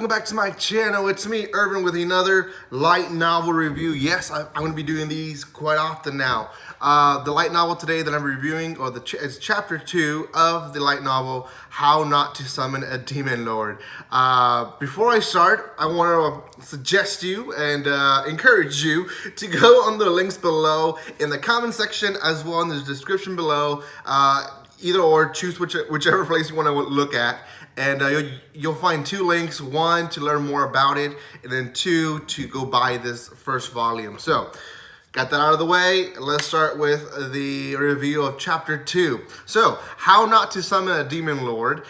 Welcome back to my channel. It's me, Irvin, with another light novel review. Yes, I'm going to be doing these quite often now. The light novel today that I'm reviewing, is chapter 2 of the light novel, How Not to Summon a Demon Lord. Before I start, I want to suggest you and encourage you to go on the links below in the comment section as well in the description below. Either or, choose whichever place you want to look at. And you'll find 2 links, 1 to learn more about it, and then 2 to go buy this first volume. So, got that out of the way, let's start with the review of chapter 2. So, How Not to Summon a Demon Lord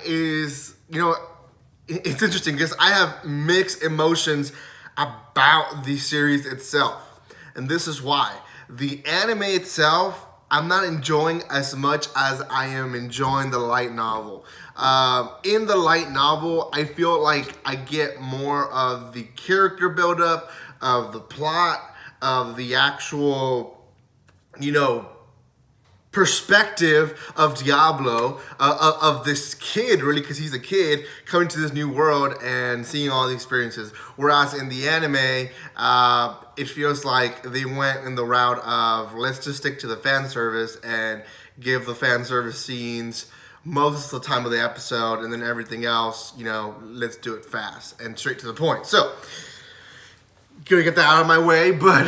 is, it's interesting because I have mixed emotions about the series itself. And this is why. The anime itself, I'm not enjoying as much as I am enjoying the light novel. In the light novel, I feel like I get more of the character buildup, of the plot, of the actual, perspective of Diablo, of this kid, really, because he's a kid coming to this new world and seeing all the experiences. Whereas in the anime, it feels like they went in the route of let's just stick to the fan service and give the fan service scenes most of the time of the episode, and then everything else, let's do it fast and straight to the point. So, gonna get that out of my way, but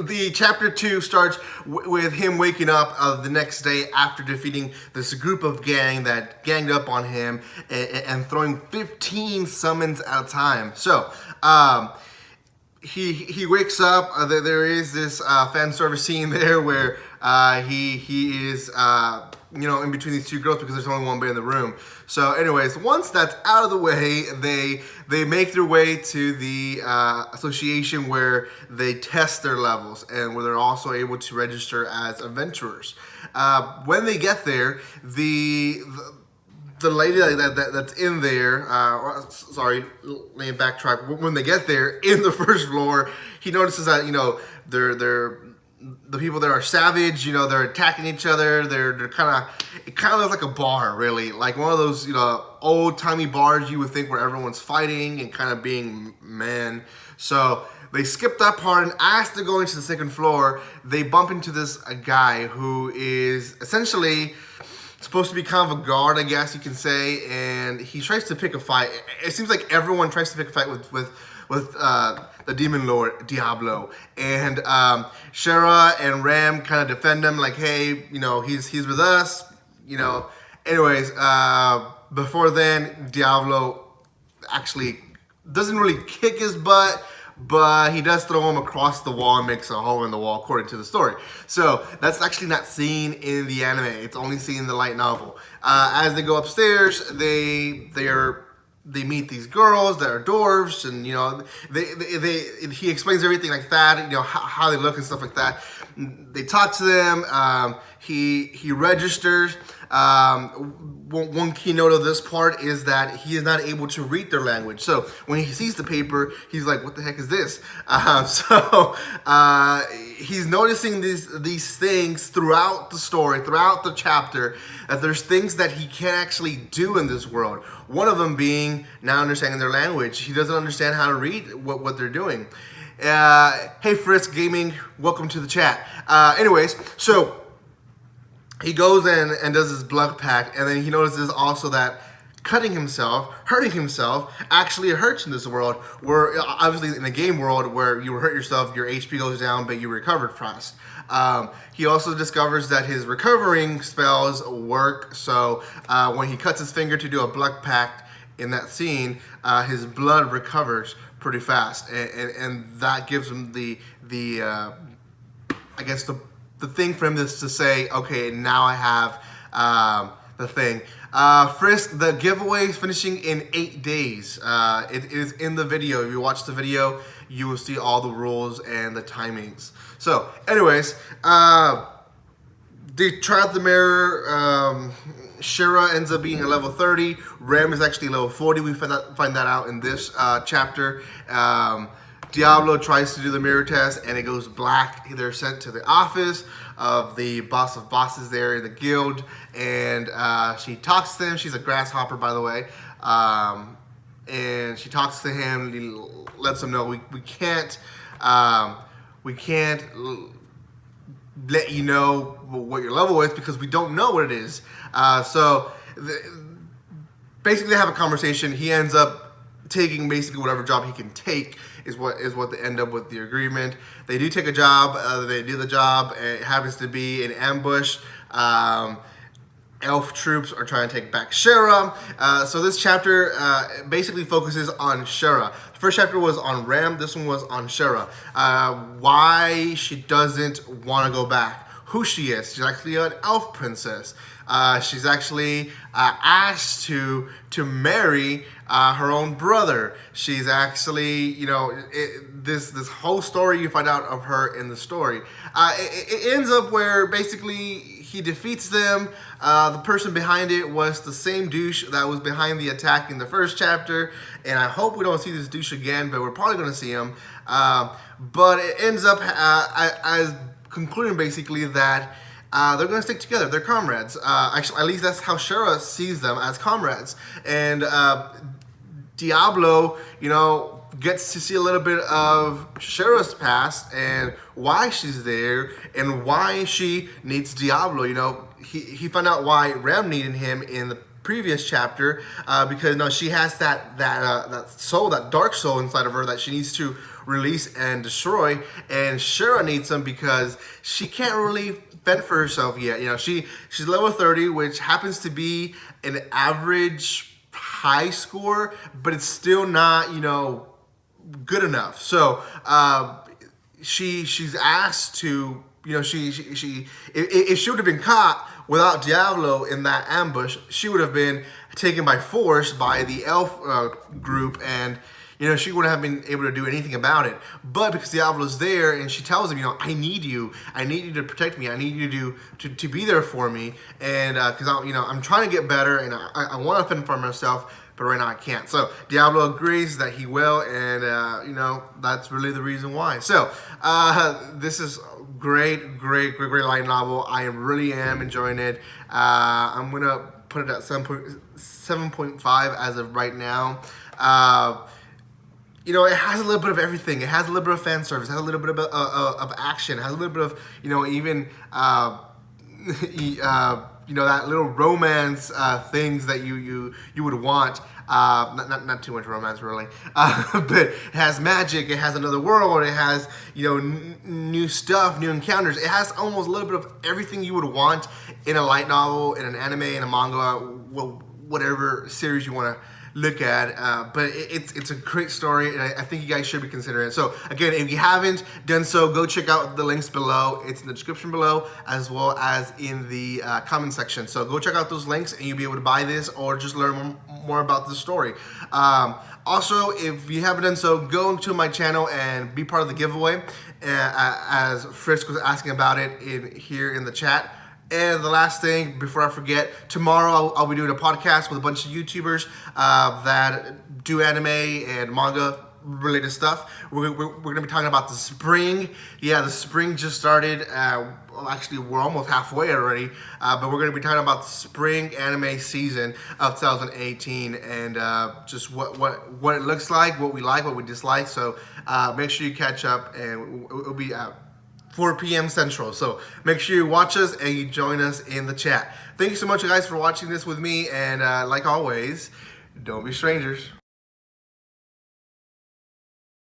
the chapter 2 starts with him waking up the next day after defeating this group of gang that ganged up on him and throwing 15 summons at a time. So, he wakes up. There is this fan service scene there where he is in between these 2 girls because there's only one bed in the room. So anyways, once that's out of the way, they make their way to the association where they test their levels and where they're also able to register as adventurers. When they get there, the lady that's in there, sorry, let me backtrack. When they get there, in the first floor, he notices that, the people that are savage, they're attacking each other. They're it kind of looks like a bar, really. Like one of those, old-timey bars you would think where everyone's fighting and kind of being men. So they skip that part, and as they're going to the second floor, they bump into this guy who is essentially supposed to be kind of a guard, I guess you can say, and he tries to pick a fight. It seems like everyone tries to pick a fight with the demon lord Diablo, and Shara and Ram kind of defend him, like, hey, he's with us, Anyways, before then, Diablo actually doesn't really kick his butt, but he does throw him across the wall and makes a hole in the wall, according to the story. So that's actually not seen in the anime. It's only seen in the light novel. As they go upstairs, they meet these girls that are dwarves, and he explains everything like that, how they look and stuff like that. They talk to them. He registers. One keynote of this part is that he is not able to read their language. So when he sees the paper, he's like, "What the heck is this?" He's noticing these things throughout the story, throughout the chapter, that there's things that he can't actually do in this world. One of them being not understanding their language. He doesn't understand how to read what they're doing. Hey, Frisk Gaming, welcome to the chat. Anyways, so he goes and does his blood pact, and then he notices also that hurting himself actually hurts in this world, where obviously in the game world where you hurt yourself, your HP goes down, but you recovered fast. He also discovers that his recovering spells work, so when he cuts his finger to do a blood pact in that scene, his blood recovers pretty fast, and that gives him I guess the thing for him is to say, okay, now I have the thing. Frisk, the giveaway is finishing in 8 days. It is in the video. If you watch the video, you will see all the rules and the timings. So, anyways, they try out the mirror. Shira ends up being a level 30. Ram is actually level 40. We find that out in this chapter. Diablo tries to do the mirror test and it goes black. They're sent to the office of the boss of bosses there in the guild, and she talks to them. She's a grasshopper, by the way. and she talks to him. He lets him know we can't let you know what your level is because we don't know what it is. Basically they have a conversation. He ends up taking basically whatever job he can take is what they end up with the agreement. They do take a job. They do the job. It happens to be an ambush. Elf troops are trying to take back Shara. So this chapter basically focuses on Shara. The first chapter was on Ram. This one was on Shara. Why she doesn't want to go back. Who she is. She's actually an elf princess. She's actually asked to marry her own brother. She's actually, this whole story you find out of her in the story. It ends up where basically he defeats them. The person behind it was the same douche that was behind the attack in the first chapter, and I hope we don't see this douche again, but we're probably going to see him. But it ends up as concluding basically that they're going to stick together. They're comrades. Actually, at least that's how Shara sees them, as comrades. And Diablo, gets to see a little bit of Shara's past and why she's there and why she needs Diablo. He found out why Ram needed him in the previous chapter because she has that soul, that dark soul inside of her that she needs to release and destroy, and Shara needs him because she can't really fend for herself yet. She's level 30, which happens to be an average high score, but it's still not good enough. So she's asked to if she would have been caught without Diablo in that ambush, she would have been taken by force by the elf group, and she wouldn't have been able to do anything about it. But because Diablo's there and she tells him, I need you to protect me, I need you to be there for me, and because I'm trying to get better and I want to fend for myself, but right now I can't. So Diablo agrees that he will, and that's really the reason why. So this is great light novel. I really am enjoying it. I'm gonna put it at 7.5 as of right now. It has a little bit of everything. It has a little bit of fan service. It has a little bit of action. It has a little bit of even that little romance things that you would want. Not too much romance really, but it has magic. It has another world. It has new stuff, new encounters. It has almost a little bit of everything you would want in a light novel, in an anime, in a manga, whatever series you want to look at, but it's a great story, and I think you guys should be considering it. So again, if you haven't done so, go check out the links below. It's in the description below, as well as in the comment section. So go check out those links, and you'll be able to buy this or just learn more about the story. Also, if you haven't done so, go to my channel and be part of the giveaway, as Frisk was asking about it here in the chat. And the last thing, before I forget, tomorrow I'll be doing a podcast with a bunch of YouTubers that do anime and manga related stuff. We're going to be talking about the spring. Yeah, the spring just started. Well, actually, we're almost halfway already. But we're going to be talking about the spring anime season of 2018 and just what it looks like, what we like, what we dislike. So make sure you catch up, and it'll be out 4 p.m. Central. So make sure you watch us and you join us in the chat. Thank you so much, guys, for watching this with me. And like always, don't be strangers.